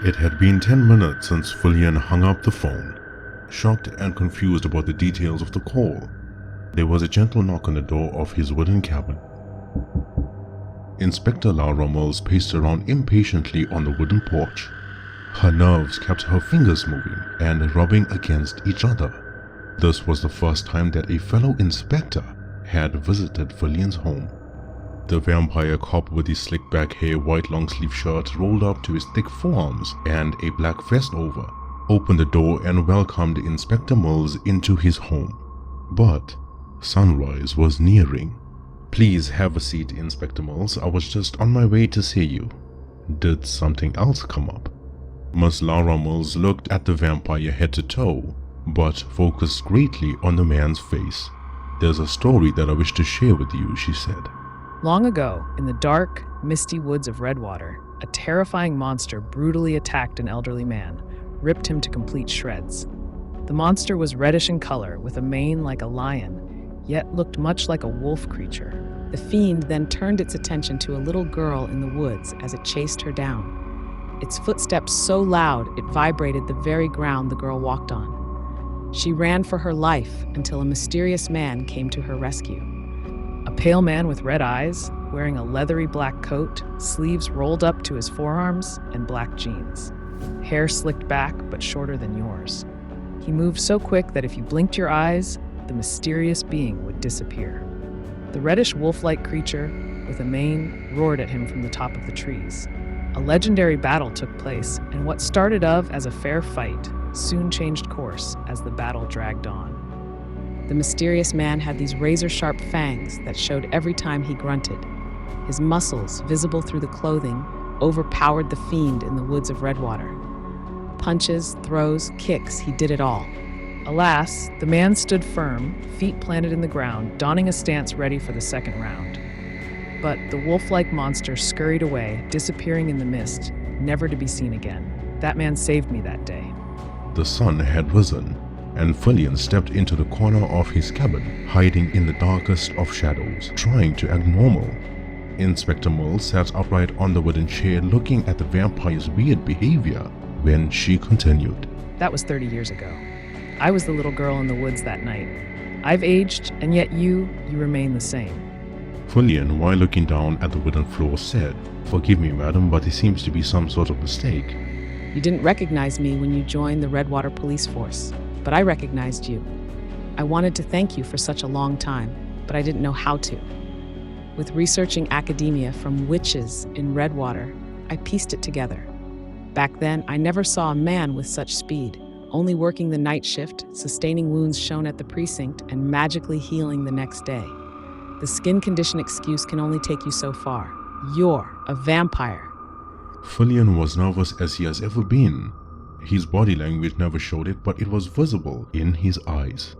It had been 10 minutes since Fillian hung up the phone, shocked and confused about the details of the call. There was a gentle knock on the door of his wooden cabin. Inspector Lara Mills paced around impatiently on the wooden porch. Her nerves kept her fingers moving and rubbing against each other. This was the first time that a fellow inspector had visited Fillian's home. The vampire cop with his slick back hair, white long-sleeve shirt rolled up to his thick forearms and a black vest over, opened the door and welcomed Inspector Mills into his home. But sunrise was nearing. "Please have a seat, Inspector Mills. I was just on my way to see you." "Did something else come up?" Miss Lara Mills looked at the vampire head to toe, but focused greatly on the man's face. "There's a story that I wish to share with you," she said. Long ago, in the dark, misty woods of Redwater, a terrifying monster brutally attacked an elderly man, ripped him to complete shreds. The monster was reddish in color, with a mane like a lion, yet looked much like a wolf creature. The fiend then turned its attention to a little girl in the woods as it chased her down. Its footsteps so loud it vibrated the very ground the girl walked on. She ran for her life until a mysterious man came to her rescue. A pale man with red eyes, wearing a leathery black coat, sleeves rolled up to his forearms, and black jeans. Hair slicked back but shorter than yours. He moved so quick that if you blinked your eyes, the mysterious being would disappear. The reddish wolf-like creature, with a mane, roared at him from the top of the trees. A legendary battle took place, and what started off as a fair fight soon changed course as the battle dragged on. The mysterious man had these razor-sharp fangs that showed every time he grunted. His muscles, visible through the clothing, overpowered the fiend in the woods of Redwater. Punches, throws, kicks, he did it all. Alas, the man stood firm, feet planted in the ground, donning a stance ready for the second round. But the wolf-like monster scurried away, disappearing in the mist, never to be seen again. That man saved me that day. The sun had risen, and Fillian stepped into the corner of his cabin, hiding in the darkest of shadows, trying to act normal. Inspector Mills sat upright on the wooden chair looking at the vampire's weird behavior when she continued. That was 30 years ago. I was the little girl in the woods that night. I've aged, and yet you remain the same. Fillian, while looking down at the wooden floor, said, "Forgive me, madam, but it seems to be some sort of mistake." You didn't recognize me when you joined the Redwater police force, but I recognized you. I wanted to thank you for such a long time, but I didn't know how to. With researching academia from witches in Redwater, I pieced it together. Back then, I never saw a man with such speed, only working the night shift, sustaining wounds shown at the precinct, and magically healing the next day. The skin condition excuse can only take you so far. You're a vampire. Fillian was nervous as he has ever been. His body language never showed it, but it was visible in his eyes.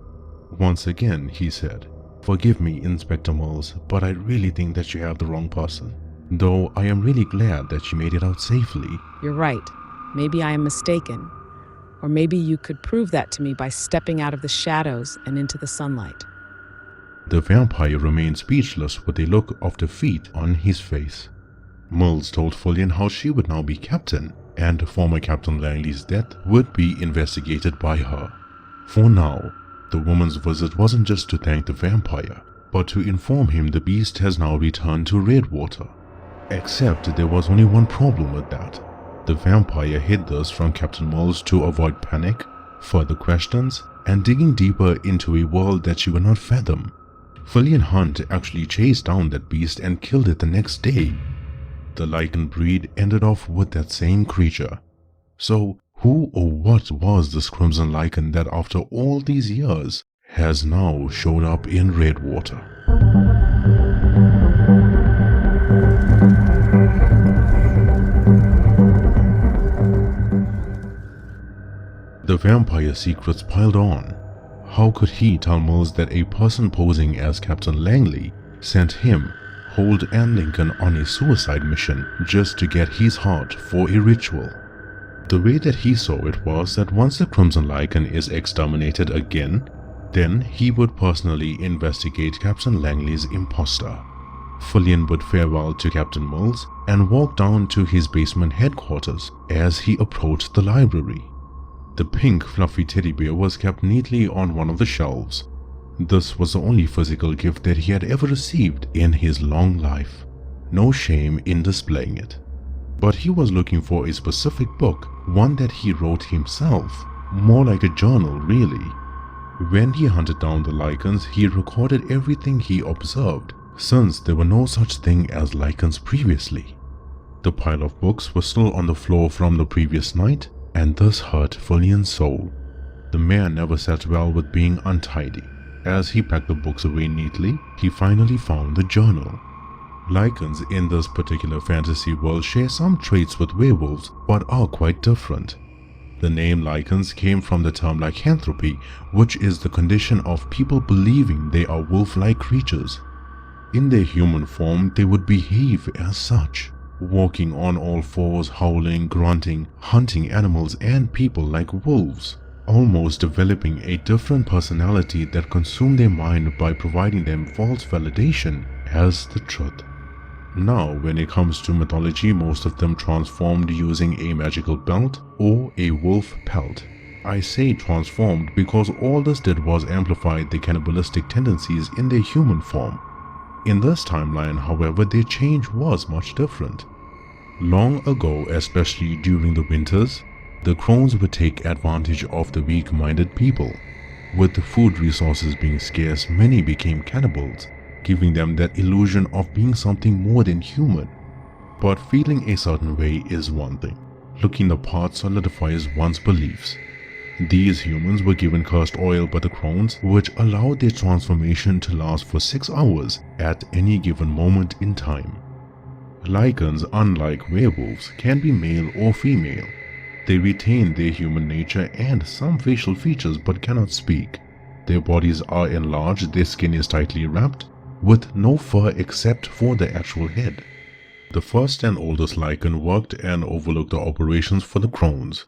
Once again, he said, "Forgive me, Inspector Mills, but I really think that you have the wrong person. Though I am really glad that you made it out safely." You're right. Maybe I am mistaken. Or maybe you could prove that to me by stepping out of the shadows and into the sunlight. The vampire remained speechless with a look of defeat on his face. Mills told Fillian how she would now be captain, and former Captain Landy's death would be investigated by her. For now, the woman's visit wasn't just to thank the vampire, but to inform him the beast has now returned to Redwater. Except there was only one problem with that. The vampire hid this from Captain Mills to avoid panic, further questions, and digging deeper into a world that she would not fathom. Fillian Hunt actually chased down that beast and killed it the next day. The Lycan breed ended off with that same creature. So who or what was this Crimson Lycan that after all these years has now showed up in Redwater? The vampire secrets piled on. How could he tell Mills that a person posing as Captain Langley sent him, Holt, and Lincoln on a suicide mission just to get his heart for a ritual? The way that he saw it was that once the Crimson Lycan is exterminated again, then he would personally investigate Captain Langley's imposter. Fillian bid farewell to Captain Mills and walked down to his basement headquarters as he approached the library. The pink fluffy teddy bear was kept neatly on one of the shelves. This was the only physical gift that he had ever received in his long life. No shame in displaying it. But he was looking for a specific book, one that he wrote himself, more like a journal really. When he hunted down the Lycans, he recorded everything he observed, since there were no such thing as Lycans previously. The pile of books was still on the floor from the previous night, and this hurt Fillian's soul. The man never sat well with being untidy. As he packed the books away neatly, he finally found the journal. Lycans in this particular fantasy world share some traits with werewolves, but are quite different. The name Lycans came from the term lycanthropy, which is the condition of people believing they are wolf-like creatures. In their human form, they would behave as such, walking on all fours, howling, grunting, hunting animals and people like wolves, almost developing a different personality that consumed their mind by providing them false validation as the truth. Now, when it comes to mythology, most of them transformed using a magical belt or a wolf pelt. I say transformed because all this did was amplify the cannibalistic tendencies in their human form. In this timeline, however, their change was much different. Long ago, especially during the winters, the crones would take advantage of the weak-minded people. With the food resources being scarce, many became cannibals, giving them that illusion of being something more than human. But feeling a certain way is one thing. Looking the part solidifies one's beliefs. These humans were given cursed oil by the crones, which allowed their transformation to last for 6 hours at any given moment in time. Lycans, unlike werewolves, can be male or female. They retain their human nature and some facial features but cannot speak. Their bodies are enlarged, their skin is tightly wrapped, with no fur except for the actual head. The first and oldest Lycan worked and overlooked the operations for the crones,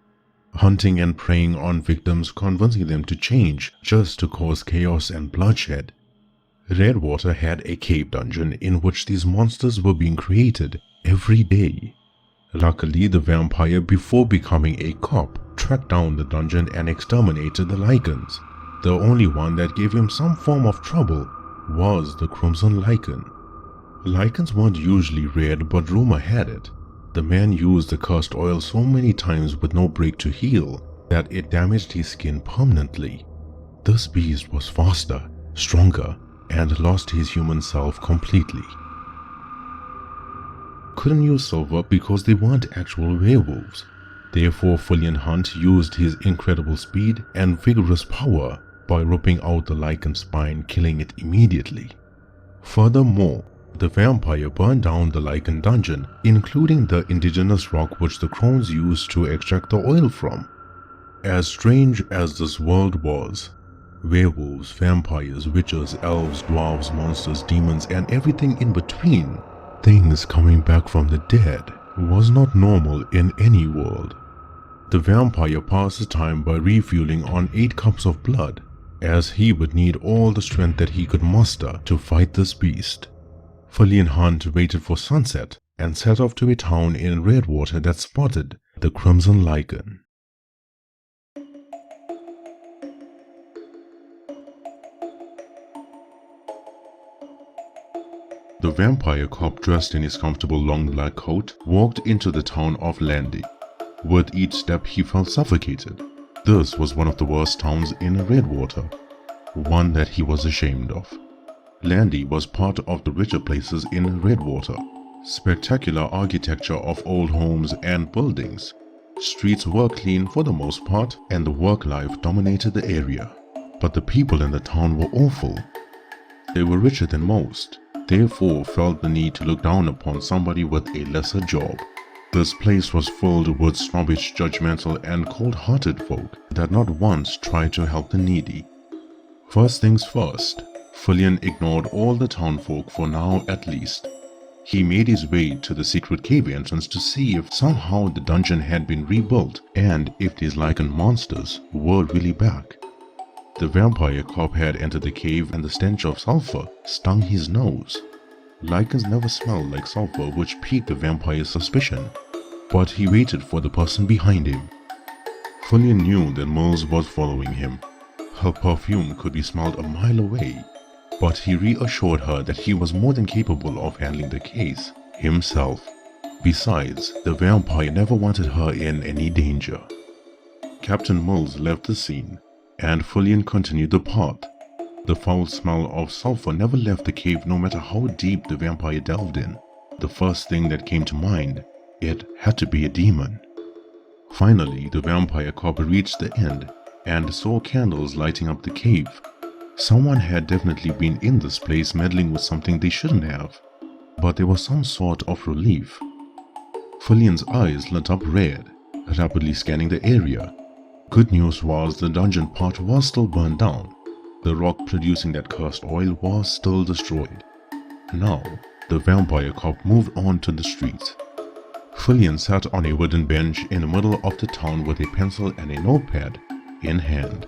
hunting and preying on victims, convincing them to change just to cause chaos and bloodshed. Redwater had a cave dungeon in which these monsters were being created every day. Luckily, the vampire, before becoming a cop, tracked down the dungeon and exterminated the Lycans. The only one that gave him some form of trouble was the Crimson Lycan. Lycans weren't usually red, but rumor had it. The man used the cursed oil so many times with no break to heal that it damaged his skin permanently. This beast was faster, stronger, and lost his human self completely. Couldn't use silver because they weren't actual werewolves. Therefore, Fillian Hunt used his incredible speed and vigorous power by ripping out the Lycan's spine, killing it immediately. Furthermore, the vampire burned down the Lycan dungeon, including the indigenous rock which the crones used to extract the oil from. As strange as this world was, werewolves, vampires, witches, elves, dwarves, monsters, demons, and everything in between, things coming back from the dead, was not normal in any world. The vampire passed the time by refueling on 8 cups of blood, as he would need all the strength that he could muster to fight this beast. Fillian Hunt waited for sunset and set off to a town in Redwater that spotted the Crimson Lycan. The vampire cop, dressed in his comfortable long black coat, walked into the town of Landy. With each step he felt suffocated. This was one of the worst towns in Redwater, one that he was ashamed of. Landy was part of the richer places in Redwater. Spectacular architecture of old homes and buildings. Streets were clean for the most part, and the work life dominated the area. But the people in the town were awful. They were richer than most, therefore felt the need to look down upon somebody with a lesser job. This place was filled with snobbish, judgmental, and cold-hearted folk that not once tried to help the needy. First things first, Fillian ignored all the townfolk for now at least. He made his way to the secret cave entrance to see if somehow the dungeon had been rebuilt and if these Lycan monsters were really back. The vampire cop had entered the cave and the stench of sulfur stung his nose. Lycans never smelled like sulfur, which piqued the vampire's suspicion, but he waited for the person behind him. Fillian knew that Mills was following him. Her perfume could be smelled a mile away, but he reassured her that he was more than capable of handling the case himself. Besides, the vampire never wanted her in any danger. Captain Mills left the scene, and Fillian continued the path. The foul smell of sulfur never left the cave no matter how deep the vampire delved in. The first thing that came to mind, it had to be a demon. Finally, the vampire cop reached the end and saw candles lighting up the cave. Someone had definitely been in this place meddling with something they shouldn't have, but there was some sort of relief. Fillian's eyes lit up red, rapidly scanning the area. Good news was the dungeon part was still burned down. The rock producing that cursed oil was still destroyed. Now, the vampire cop moved on to the streets. Fillian sat on a wooden bench in the middle of the town with a pencil and a notepad in hand.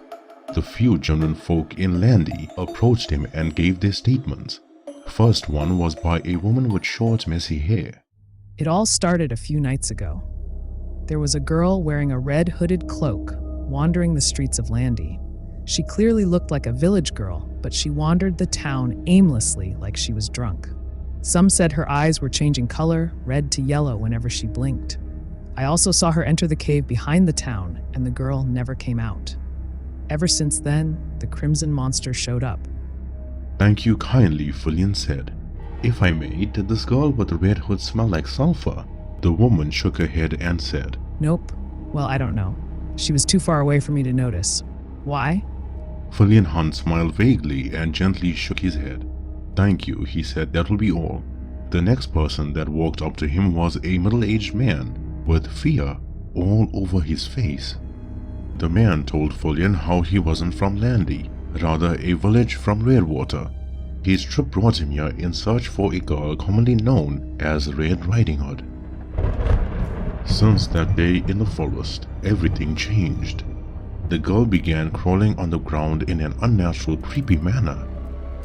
The few genuine folk in Landy approached him and gave their statements. First one was by a woman with short, messy hair. It all started a few nights ago. There was a girl wearing a red hooded cloak wandering the streets of Landy. She clearly looked like a village girl, but she wandered the town aimlessly like she was drunk. Some said her eyes were changing color, red to yellow whenever she blinked. I also saw her enter the cave behind the town, and the girl never came out. Ever since then, the Crimson Monster showed up. Thank you kindly, Fillian said. If I may, did this girl with the red hood smell like sulfur? The woman shook her head and said, Nope. Well, I don't know. She was too far away for me to notice. Why? Fillian Hunt smiled vaguely and gently shook his head. Thank you, he said, that will be all. The next person that walked up to him was a middle-aged man with fear all over his face. The man told Fillian how he wasn't from Landy, rather a village from Redwater. His trip brought him here in search for a girl commonly known as Red Riding Hood. Since that day in the forest, everything changed. The girl began crawling on the ground in an unnatural, creepy manner.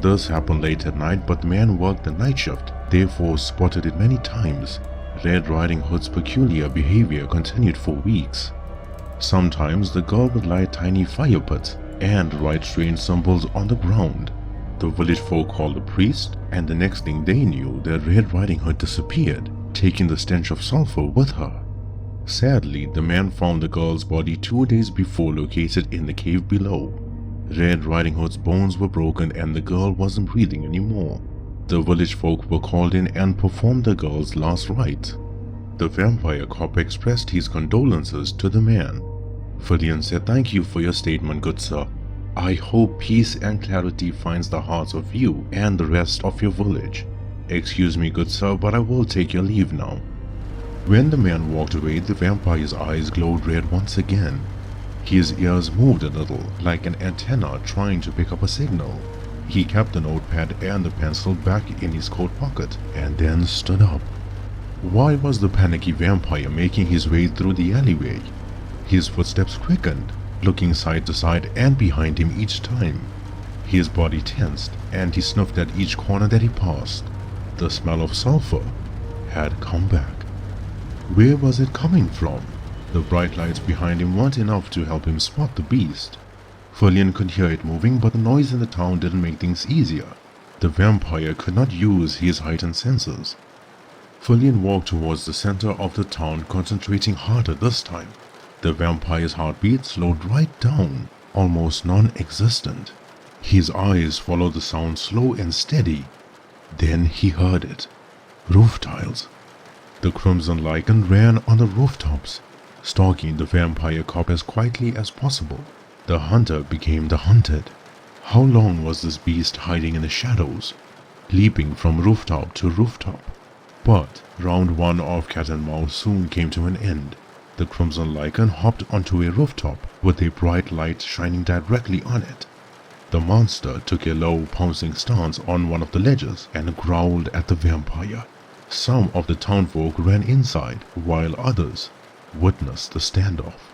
This happened late at night, but the man worked the night shift, therefore spotted it many times. Red Riding Hood's peculiar behavior continued for weeks. Sometimes the girl would light tiny fire pits and write strange symbols on the ground. The village folk called the priest, and the next thing they knew, the Red Riding Hood disappeared, taking the stench of sulfur with her. Sadly, the man found the girl's body 2 days before, located in the cave below. Red Riding Hood's bones were broken and the girl wasn't breathing anymore. The village folk were called in and performed the girl's last rites. The vampire cop expressed his condolences to the man. Fillian said, Thank you for your statement, good sir. I hope peace and clarity finds the hearts of you and the rest of your village. Excuse me, good sir, but I will take your leave now. When the man walked away, the vampire's eyes glowed red once again. His ears moved a little, like an antenna trying to pick up a signal. He kept the notepad and the pencil back in his coat pocket and then stood up. Why was the panicky vampire making his way through the alleyway? His footsteps quickened, looking side to side and behind him each time. His body tensed and he sniffed at each corner that he passed. The smell of sulfur had come back. Where was it coming from? The bright lights behind him weren't enough to help him spot the beast. Fillian could hear it moving, but the noise in the town didn't make things easier. The vampire could not use his heightened senses. Fillian walked towards the center of the town, concentrating harder this time. The vampire's heartbeat slowed right down, almost non-existent. His eyes followed the sound slow and steady. Then he heard it. Roof tiles. The Crimson Lycan ran on the rooftops, stalking the vampire cop as quietly as possible. The hunter became the hunted. How long was this beast hiding in the shadows, leaping from rooftop to rooftop? But round one of cat and mouse soon came to an end. The Crimson Lycan hopped onto a rooftop with a bright light shining directly on it. The monster took a low, pouncing stance on one of the ledges and growled at the vampire. Some of the townfolk ran inside, while others witnessed the standoff.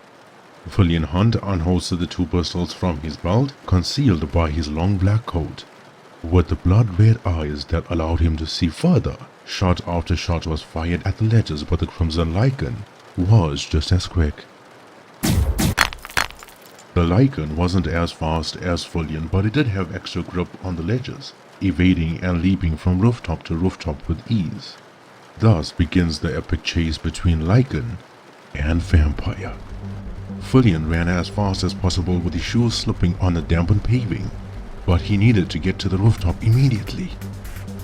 Fillian Hunt unholstered the two pistols from his belt, concealed by his long black coat. with the blood-red eyes that allowed him to see further. Shot after shot was fired at the ledges, but the Crimson Lycan was just as quick. The Lycan wasn't as fast as Fillian, but it did have extra grip on the ledges, evading and leaping from rooftop to rooftop with ease. Thus begins the epic chase between Lycan and Vampire. Fillian ran as fast as possible with his shoes slipping on the dampened paving, but he needed to get to the rooftop immediately.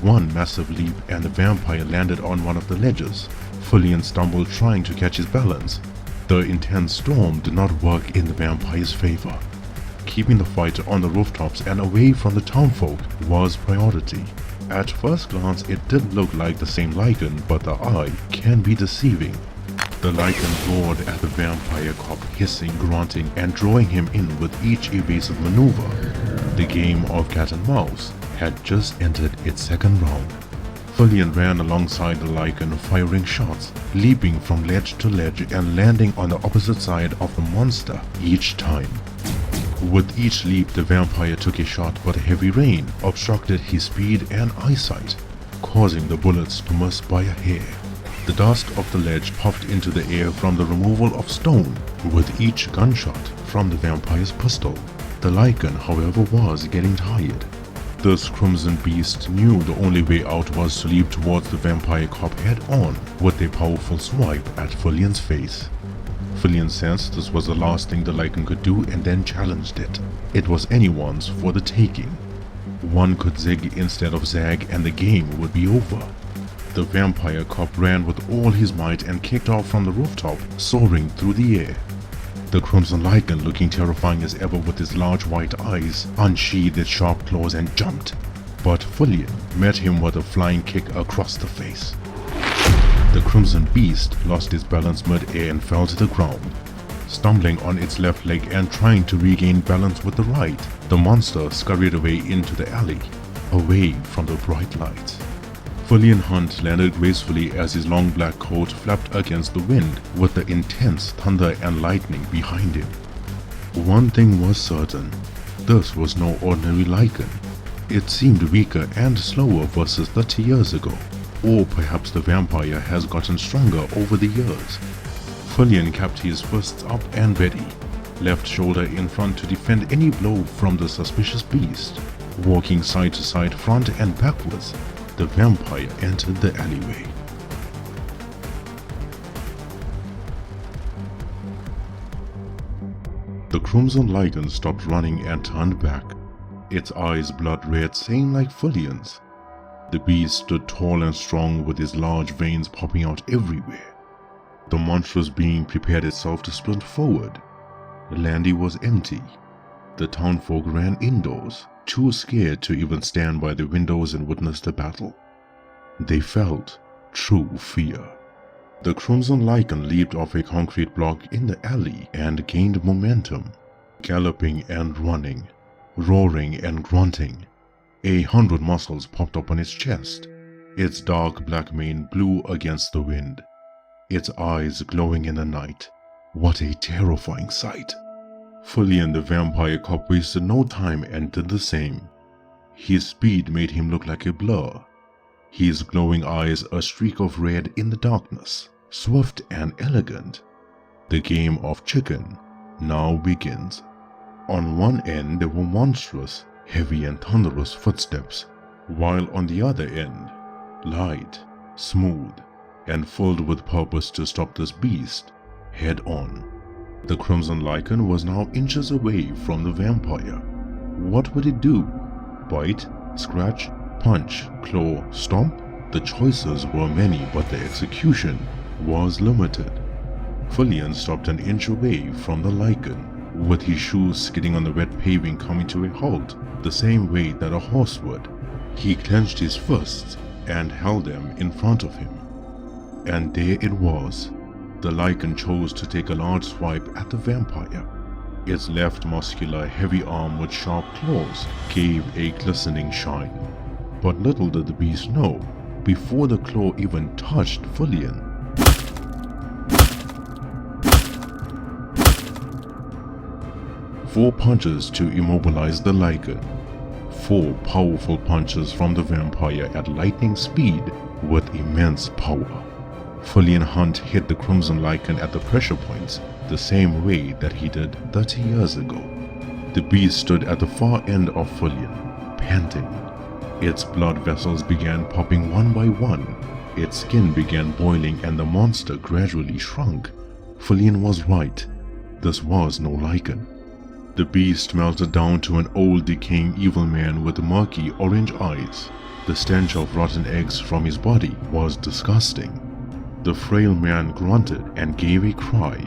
One massive leap and the Vampire landed on one of the ledges. Fillian stumbled trying to catch his balance. The intense storm did not work in the Vampire's favor. Keeping the fight on the rooftops and away from the townfolk was priority. At first glance it did look like the same Lycan, but the eye can be deceiving. The Lycan roared at the Vampire cop, hissing, grunting, and drawing him in with each evasive maneuver. The game of cat and mouse had just entered its second round. Fillian ran alongside the Lycan, firing shots, leaping from ledge to ledge and landing on the opposite side of the monster each time. With each leap, the Vampire took a shot, but a heavy rain obstructed his speed and eyesight, causing the bullets to miss by a hair. The dust of the ledge puffed into the air from the removal of stone with each gunshot from the Vampire's pistol. The Lycan, however, was getting tired. This crimson beast knew the only way out was to leap towards the Vampire cop head-on with a powerful swipe at Fillian's face. Fillian sensed this was the last thing the Lycan could do and then challenged it. It was anyone's for the taking. One could zig instead of zag and the game would be over. The Vampire cop ran with all his might and kicked off from the rooftop, soaring through the air. The Crimson Lycan, looking terrifying as ever with his large white eyes, unsheathed its sharp claws and jumped. But Fillian met him with a flying kick across the face. The Crimson Beast lost its balance mid-air and fell to the ground. Stumbling on its left leg and trying to regain balance with the right, the monster scurried away into the alley, away from the bright lights. Fillian Hunt landed gracefully as his long black coat flapped against the wind with the intense thunder and lightning behind him. One thing was certain, this was no ordinary Lycan. It seemed weaker and slower versus 30 years ago, or perhaps the Vampire has gotten stronger over the years. Fillian kept his fists up and ready, left shoulder in front to defend any blow from the suspicious beast. Walking side to side, front and backwards, the Vampire entered the alleyway. The Crimson Lycan stopped running and turned back, its eyes blood red, same like Fillian's. The beast stood tall and strong with his large veins popping out everywhere. The monstrous being prepared itself to sprint forward. Landy was empty. The townfolk ran indoors, too scared to even stand by the windows and witness the battle. They felt true fear. The Crimson Lycan leaped off a concrete block in the alley and gained momentum, galloping and running, roaring and grunting. 100 muscles popped up on its chest. Its dark black mane blew against the wind, its eyes glowing in the night. What a terrifying sight. Fillian the Vampire cop wasted no time and did the same. His speed made him look like a blur, his glowing eyes a streak of red in the darkness. Swift and elegant, the game of chicken now begins. On one end there were monstrous, heavy and thunderous footsteps, while on the other end, light, smooth, and filled with purpose to stop this beast head on. The Crimson Lycan was now inches away from the Vampire. What would it do? Bite, scratch, punch, claw, stomp? The choices were many, but the execution was limited. Fillian stopped an inch away from the Lycan, with his shoes skidding on the wet paving coming to a halt, the same way that a horse would. He clenched his fists and held them in front of him. And there it was. The Lycan chose to take a large swipe at the Vampire. Its left muscular, heavy arm with sharp claws gave a glistening shine. But little did the beast know, before the claw even touched Fillian, 4 punches to immobilize the Lycan, 4 powerful punches from the vampire at lightning speed with immense power. Fillian Hunt hit the Crimson Lycan at the pressure points the same way that he did 30 years ago. The beast stood at the far end of Fillian, panting. Its blood vessels began popping one by one. Its skin began boiling and the monster gradually shrunk. Fillian was right. This was no Lycan. The beast melted down to an old decaying evil man with murky orange eyes. The stench of rotten eggs from his body was disgusting. The frail man grunted and gave a cry,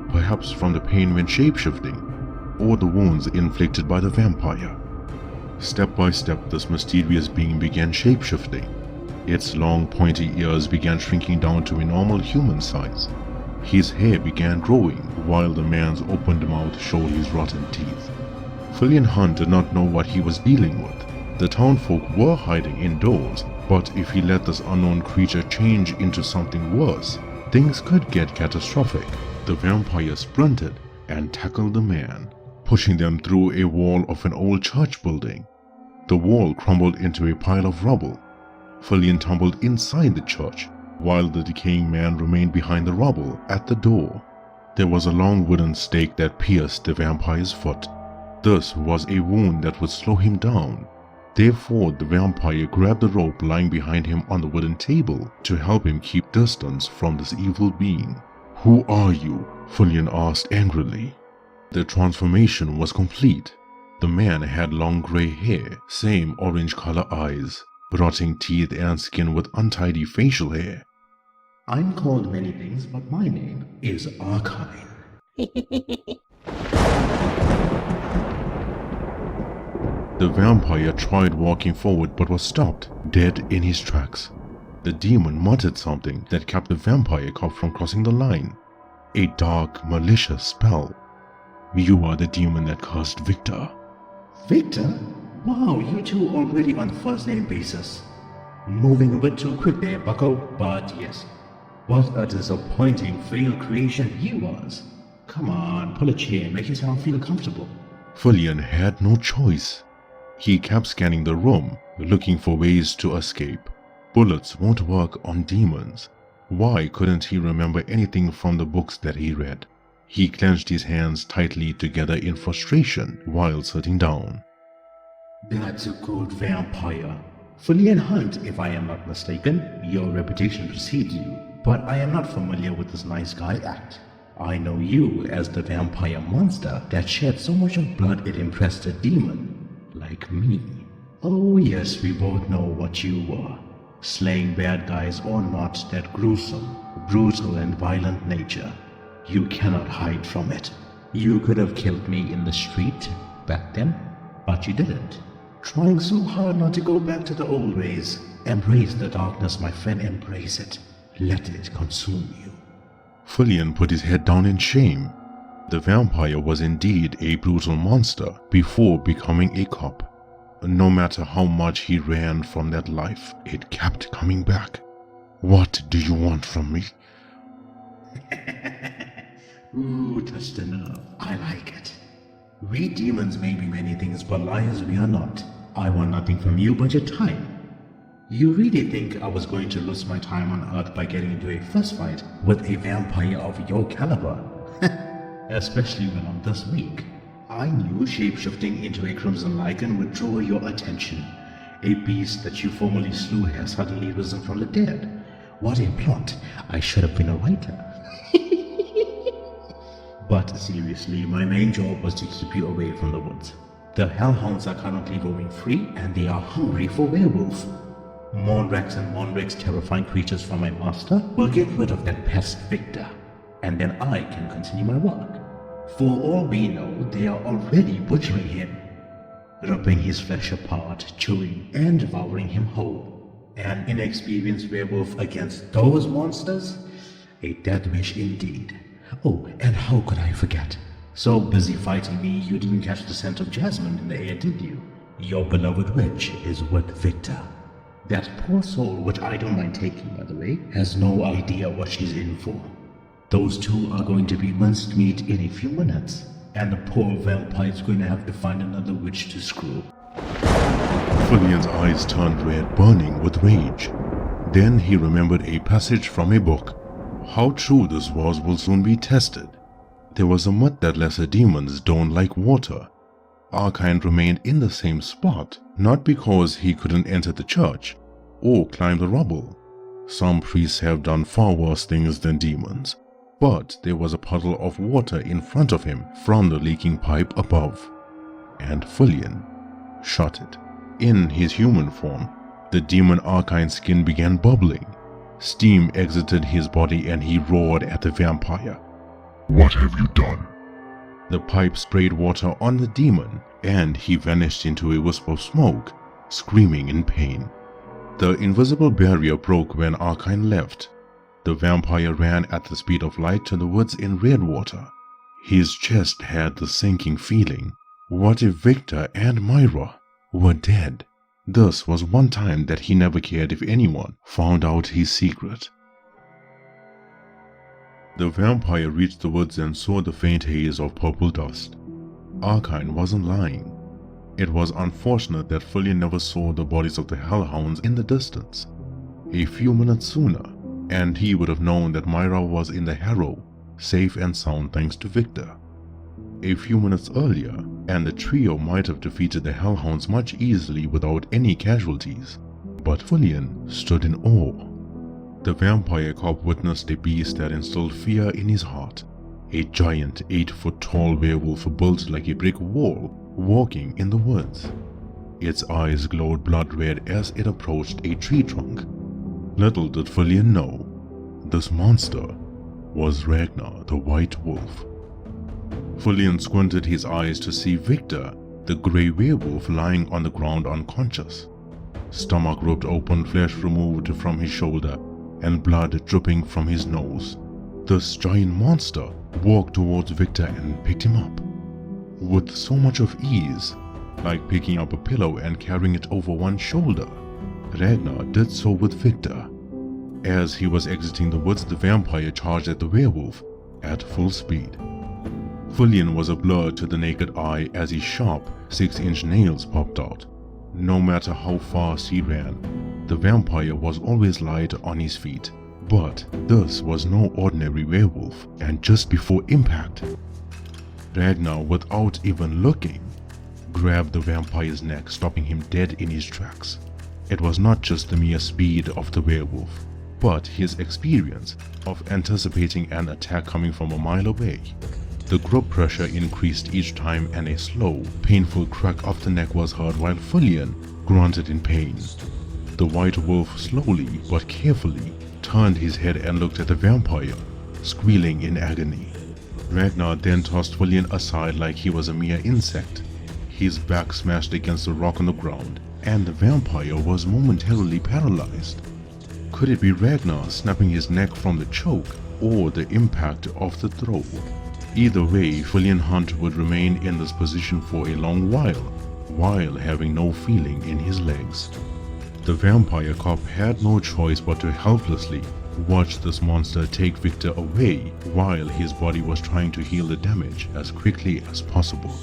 perhaps from the pain when shapeshifting, or the wounds inflicted by the vampire. Step by step, this mysterious being began shapeshifting. Its long pointy ears began shrinking down to a normal human size. His hair began growing, while the man's opened mouth showed his rotten teeth. Fillian Hunt did not know what he was dealing with. The townfolk were hiding indoors, but if he let this unknown creature change into something worse, things could get catastrophic. The vampire sprinted and tackled the man, pushing them through a wall of an old church building. The wall crumbled into a pile of rubble. Fillian tumbled inside the church, while the decaying man remained behind the rubble at the door. There was a long wooden stake that pierced the vampire's foot. This was a wound that would slow him down. Therefore, the vampire grabbed the rope lying behind him on the wooden table to help him keep distance from this evil being. "Who are you?" Fillian asked angrily. The transformation was complete. The man had long gray hair, same orange color eyes, rotting teeth and skin with untidy facial hair. "I'm called many things, but my name is Archine." The vampire tried walking forward but was stopped, dead in his tracks. The demon muttered something that kept the vampire cop from crossing the line. A dark, malicious spell. "You are the demon that cursed Victor." "Victor? Wow, you two already on first name basis. Moving a bit too quick there, bucko, but yes. What a disappointing failed creation he was. Come on, pull a chair, make yourself feel comfortable." Fillian had no choice. He kept scanning the room, looking for ways to escape. Bullets won't work on demons. Why couldn't he remember anything from the books that he read? He clenched his hands tightly together in frustration while sitting down. "That's a good vampire. Fillian Hunt, if I am not mistaken. Your reputation precedes you, but I am not familiar with this nice guy act. I know you as the vampire monster that shed so much of blood it impressed a demon. Like me. Oh yes, we both know what you were. Slaying bad guys or not, that gruesome, brutal and violent nature. You cannot hide from it. You could have killed me in the street back then, but you didn't. Trying so hard not to go back to the old ways. Embrace the darkness, my friend, embrace it. Let it consume you." Fillian put his head down in shame. The vampire was indeed a brutal monster before becoming a cop. No matter how much he ran from that life, it kept coming back. "What do you want from me?" Ooh, touched the nerve. I like it. We demons may be many things, but liars we are not. I want nothing from you but your time. You really think I was going to lose my time on Earth by getting into a fist fight with a vampire of your caliber? Especially when I'm this weak. I knew shapeshifting into a Crimson Lycan would draw your attention. A beast that you formerly slew has suddenly risen from the dead. What a plot. I should have been a writer. But seriously, my main job was to keep you away from the woods. The hellhounds are currently roaming free and they are hungry for werewolf. Monrax and Monrix, terrifying creatures from my master, will get rid of that pest Victor, and then I can continue my work. For all we know, they are already butchering him, ripping his flesh apart, chewing and devouring him whole. An inexperienced werewolf against those monsters? A death wish indeed. Oh, and how could I forget? So busy fighting me, you didn't catch the scent of jasmine in the air, did you? Your beloved witch is with Victor. That poor soul, which I don't mind taking, by the way, has no idea what she's in for. Those two are going to be minced meat in a few minutes, and the poor vampire's going to have to find another witch to screw. Fillian's eyes turned red, burning with rage. Then he remembered a passage from a book. How true this was will soon be tested. There was a myth that lesser demons don't like water. Arkine remained in the same spot, not because he couldn't enter the church or climb the rubble. Some priests have done far worse things than demons, but there was a puddle of water in front of him from the leaking pipe above, and Fillian shot it. In his human form, the demon Arkine's skin began bubbling. Steam exited his body and he roared at the vampire. What have you done? The pipe sprayed water on the demon, and he vanished into a wisp of smoke, screaming in pain. The invisible barrier broke when Arkine left. The vampire ran at the speed of light to the woods in Redwater. His chest had the sinking feeling. What if Victor and Myra were dead? This was one time that he never cared if anyone found out his secret. The vampire reached the woods and saw the faint haze of purple dust. Arkine wasn't lying. It was unfortunate that Fillian never saw the bodies of the hellhounds in the distance. A few minutes sooner, and he would have known that Myra was in the Harrow, safe and sound thanks to Victor. A few minutes earlier, and the trio might have defeated the hellhounds much easily without any casualties. But Fillian stood in awe. The vampire cop witnessed a beast that instilled fear in his heart. A giant 8-foot-tall werewolf built like a brick wall, walking in the woods. Its eyes glowed blood red as it approached a tree trunk. Little did Fillian know, this monster was Ragnar the White Wolf. Fillian squinted his eyes to see Victor, the grey werewolf, lying on the ground unconscious. Stomach ripped open, flesh removed from his shoulder, and blood dripping from his nose. This giant monster walked towards Victor and picked him up. With so much of ease, like picking up a pillow and carrying it over one shoulder, Ragnar did so with Victor. As he was exiting the woods, the vampire charged at the werewolf at full speed. Fillian was a blur to the naked eye as his sharp 6-inch nails popped out. No matter how fast he ran, the vampire was always light on his feet. But this was no ordinary werewolf, and just before impact, Ragnar, without even looking, grabbed the vampire's neck, stopping him dead in his tracks. It was not just the mere speed of the werewolf, but his experience of anticipating an attack coming from a mile away. The grip pressure increased each time, and a slow, painful crack of the neck was heard while Fillian grunted in pain. The white wolf slowly but carefully turned his head and looked at the vampire, squealing in agony. Ragnar then tossed Fillian aside like he was a mere insect. His back smashed against the rock on the ground, and the vampire was momentarily paralyzed. Could it be Ragnar snapping his neck from the choke, or the impact of the throw? Either way, Fillian Hunt would remain in this position for a long while having no feeling in his legs. The vampire cop had no choice but to helplessly watch this monster take Victor away while his body was trying to heal the damage as quickly as possible.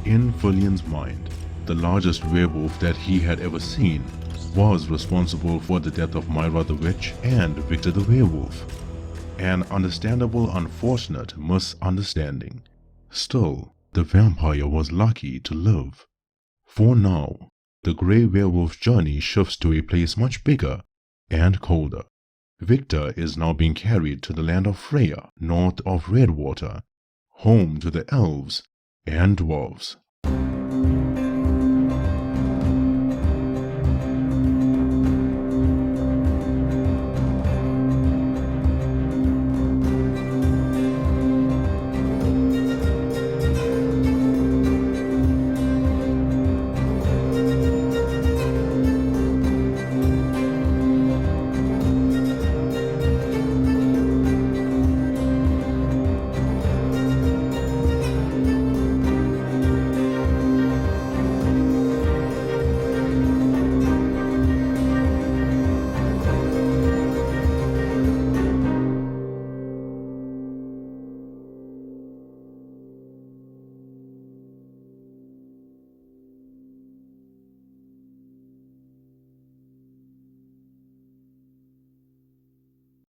In Fillian's mind, the largest werewolf that he had ever seen was responsible for the death of Myra the Witch and Victor the Werewolf. An understandable, unfortunate misunderstanding. Still, the vampire was lucky to live. For now, the grey werewolf's journey shifts to a place much bigger and colder. Victor is now being carried to the land of Freya, north of Redwater, home to the elves and dwarves.